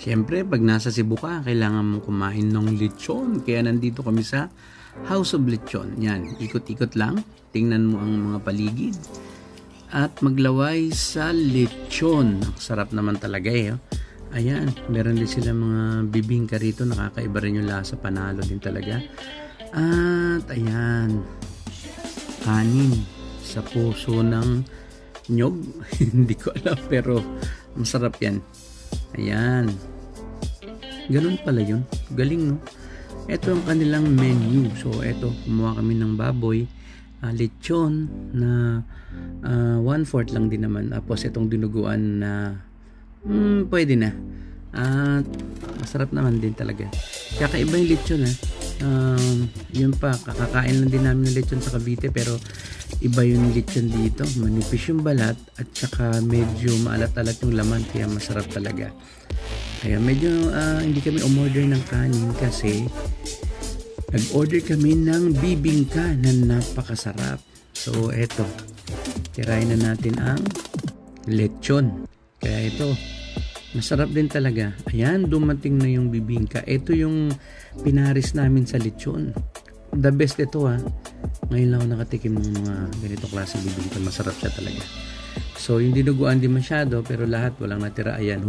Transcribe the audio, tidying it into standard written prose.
Siyempre, pag nasa Cebu ka, kailangan mong kumain ng lechon. Kaya nandito kami sa House of Lechon. Yan, ikot-ikot lang. Tingnan mo ang mga paligid. At maglaway sa lechon. Ang sarap naman talaga eh. Oh. Ayan, meron din sila mga bibingka rito. Nakakaiba rin yung lasa. Panalo din talaga. At ayan, kanin sa puso ng nyog. Hindi ko alam pero masarap yan. Ayan. Ganun pala yun. Galing, no? Ito ang kanilang menu. So, ito, kumuha kami ng baboy, lechon na 1/4 lang din naman. Tapos, itong dinuguan na pwede na. At masarap naman din talaga. Kakaiba yung lechon, ha? Yun pa, kakakain lang din namin ng lechon sa Cavite, pero iba yung lechon dito. Manipis yung balat at saka medyo maalat-alat yung laman, kaya masarap talaga. Kaya medyo hindi kami umorder ng kanin kasi nag-order kami ng bibingka na napakasarap. So eto, tirayin na natin ang lechon. Kaya ito, masarap din talaga. Ayan, dumating na yung bibingka. Ito yung pinaris namin sa lechon. The best ito ha. Ngayon lang ako nakatikim ng mga ganito klase bibingka. Masarap siya talaga. So yung dinuguan di masyado pero lahat walang natira. Ayan.